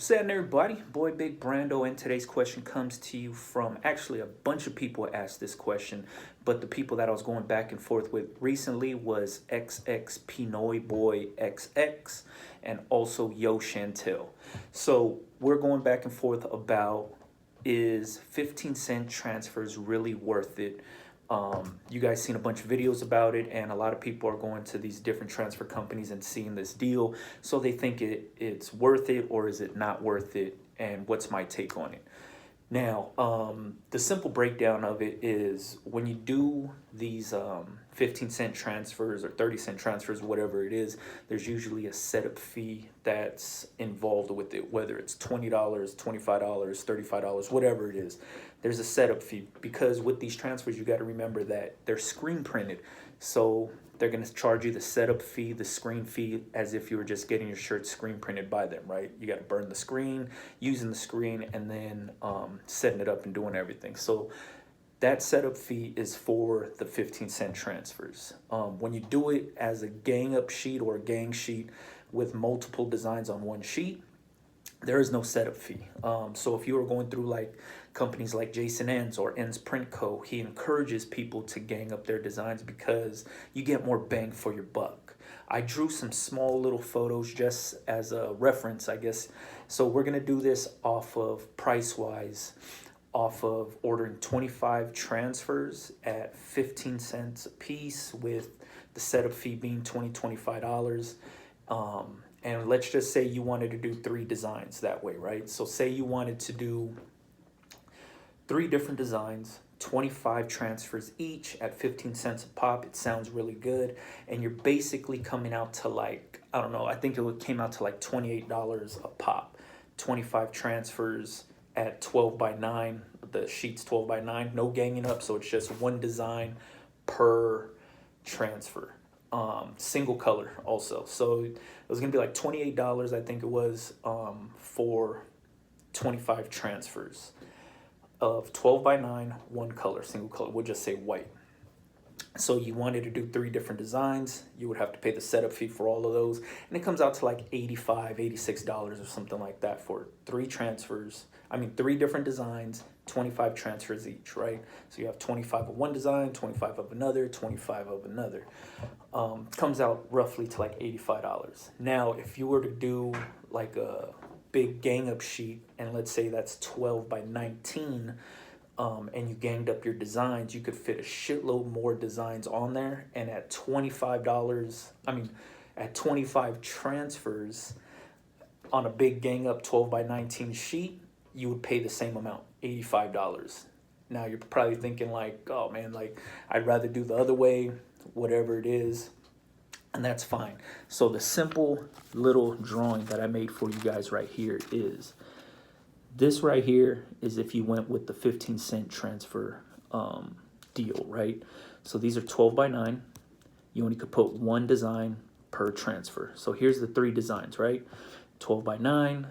What's happening, everybody? Boy Big Brando, and today's question comes to you from actually a bunch of people asked this question, but the people that I was going back and forth with recently was XX Pinoy Boy XX and also YoChantel. So we're going back and forth about, is 15-cent transfers really worth it? You guys seen a bunch of videos about it, and a lot of people are going to these different transfer companies and seeing this deal, so they think it's worth it, or is it not worth it, and what's my take on it. Now, the simple breakdown of it is when you do these 15-cent transfers or 30-cent transfers, whatever it is, there's usually a setup fee that's involved with it, whether it's $20, $25, $35, whatever it is. There's a setup fee because with these transfers, you got to remember that they're screen printed. So they're going to charge you the setup fee, the screen fee, as if you were just getting your shirt screen printed by them, right? You got to burn the screen, using the screen, and then setting it up and doing everything. So that setup fee is for the 15-cent transfers. When you do it as a gang up sheet or a gang sheet with multiple designs on one sheet, there is no setup fee. So if you are going through like companies like Jason Enns or Enns Print Co., he encourages people to gang up their designs because you get more bang for your buck. I drew some small little photos just as a reference, I guess. So we're gonna do this off of price-wise, off of ordering 25 transfers at 15 cents a piece with the setup fee being $25. And let's just say you wanted to do 3 designs that way, right? So say you wanted to do 3 different designs, 25 transfers each at 15 cents a pop. It sounds really good. And you're basically coming out to like, I don't know, I think came out to like $28 a pop. 25 transfers at 12 by 9, the sheet's 12 by 9, no ganging up. So it's just one design per transfer. Single color also. So it was gonna be like $28, I think it was, for 25 transfers of 12 by 9, one color, single color. We'll just say white. So you wanted to do 3 different designs, you would have to pay the setup fee for all of those, and it comes out to like $85, $86 or something like that for 3 transfers. I mean 3 different designs, 25 transfers each, right? So you have 25 of one design, 25 of another, 25 of another. Comes out roughly to like $85. Now, if you were to do like a big gang up sheet, and let's say that's 12 by 19, and you ganged up your designs, you could fit a shitload more designs on there, and at $25, at 25 transfers on a big gang up 12 by 19 sheet, you would pay the same amount, $85. Now you're probably thinking like, oh man, like I'd rather do the other way, whatever it is, and that's fine. So the simple little drawing that I made for you guys right here is this right here is if you went with the 15-cent transfer deal, right? So these are 12 by 9. You only could put 1 design per transfer. So here's the 3 designs, right? 12 by 9,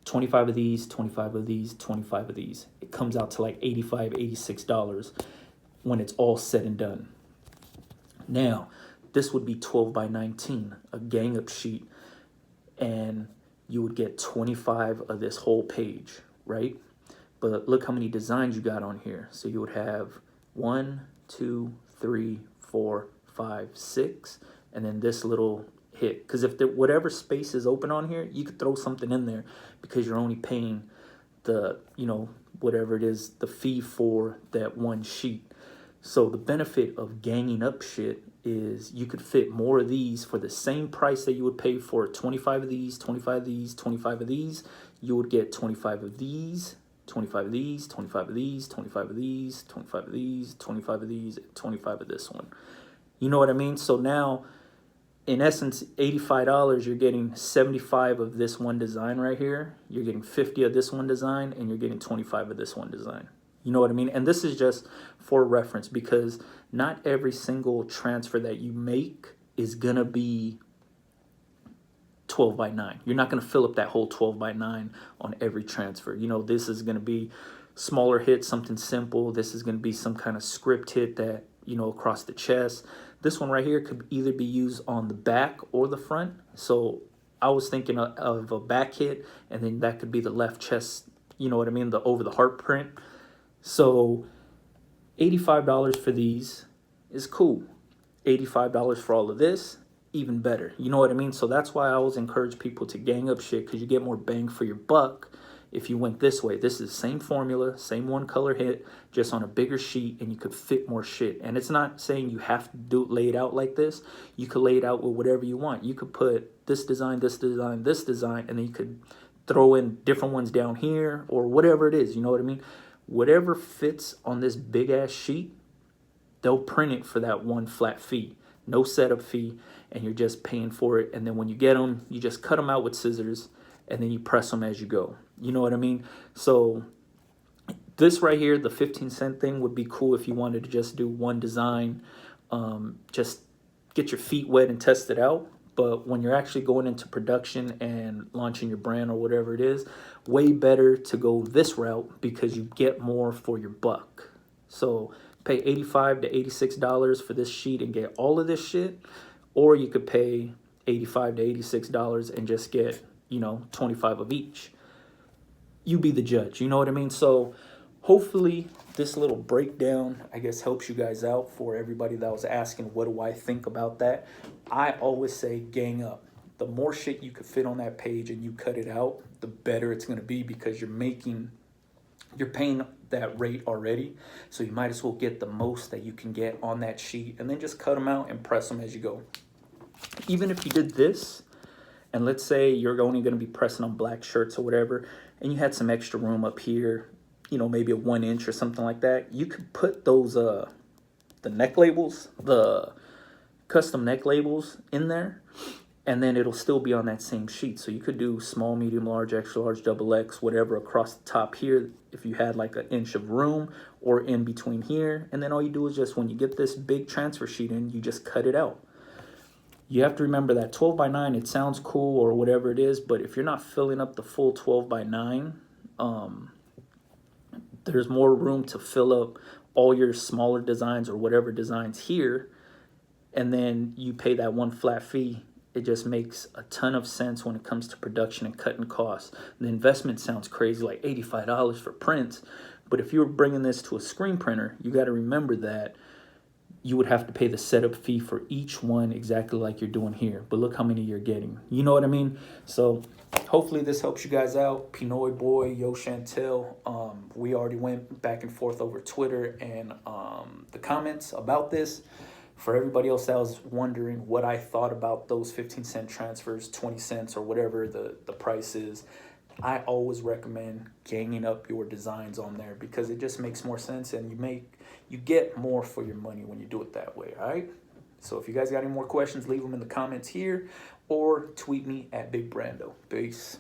25 of these, 25 of these, 25 of these. It comes out to like $85, $86 when it's all said and done. Now, this would be 12 by 19, a gang up sheet, and you would get 25 of this whole page, right? But look how many designs you got on here. So you would have 1, 2, 3, 4, 5, 6, and then this little hit. Because if whatever space is open on here, you could throw something in there because you're only paying the, whatever it is, the fee for that one sheet. So the benefit of ganging up shit is you could fit more of these for the same price that you would pay for 25 of these, 25 of these, 25 of these. You would get 25 of these, 25 of these, 25 of these, 25 of these, 25 of these, 25 of these, 25 of this one. You know what I mean? So now, in essence, $85, you're getting 75 of this one design right here. You're getting 50 of this one design, and you're getting 25 of this one design. You know what I mean? And this is just for reference because not every single transfer that you make is going to be 12 by 9. You're not going to fill up that whole 12 by 9 on every transfer. This is going to be smaller hit, something simple. This is going to be some kind of script hit that, across the chest. This one right here could either be used on the back or the front. So I was thinking of a back hit, and then that could be the left chest, you know what I mean, the over the heart print. So $85 for these is cool. $85 for all of this, even better. You know what I mean? So that's why I always encourage people to gang up shit, because you get more bang for your buck if you went this way. This is the same formula, same one color hit, just on a bigger sheet, and you could fit more shit. And it's not saying you have to do it laid out like this. You could lay it out with whatever you want. You could put this design, this design, this design, and then you could throw in different ones down here or whatever it is. You know what I mean? Whatever fits on this big ass sheet, they'll print it for that one flat fee. No setup fee, and you're just paying for it. And then when you get them, you just cut them out with scissors, and then you press them as you go. You know what I mean? So this right here, the 15-cent thing, would be cool if you wanted to just do one design, just get your feet wet and test it out. But when you're actually going into production and launching your brand or whatever it is, way better to go this route, because you get more for your buck. So pay $85 to $86 for this sheet and get all of this shit, or you could pay $85 to $86 and just get, you know, 25 of each. You be the judge, you know what I mean? So hopefully this little breakdown, I guess, helps you guys out. For everybody that was asking, what do I think about that? I always say gang up. The more shit you could fit on that page and you cut it out, the better it's going to be, because you're paying that rate already. So you might as well get the most that you can get on that sheet, and then just cut them out and press them as you go. Even if you did this, and let's say you're only going to be pressing on black shirts or whatever, and you had some extra room up here, you know, maybe a 1 inch or something like that, you could put those the neck labels, the custom neck labels in there, and then it'll still be on that same sheet. So you could do small, medium, large, extra large, double X, whatever across the top here, if you had like 1 inch of room, or in between here. And then all you do is just, when you get this big transfer sheet in, you just cut it out. You have to remember that 12 by 9, it sounds cool or whatever it is, but if you're not filling up the full 12 by 9, there's more room to fill up all your smaller designs or whatever designs here, and then you pay that one flat fee. It just makes a ton of sense when it comes to production and cutting costs. The investment sounds crazy, like $85 for prints, but if you were bringing this to a screen printer, you got to remember that you would have to pay the setup fee for each one, exactly like you're doing here. But look how many you're getting. You know what I mean? So hopefully this helps you guys out. Pinoy Boy, YoChantel. We already went back and forth over Twitter and the comments about this. For everybody else that was wondering what I thought about those 15-cent transfers, 20 cents, or whatever the price is, I always recommend ganging up your designs on there, because it just makes more sense, and you get more for your money when you do it that way. All right. So if you guys got any more questions, leave them in the comments here, or tweet me at Big Brando. Peace.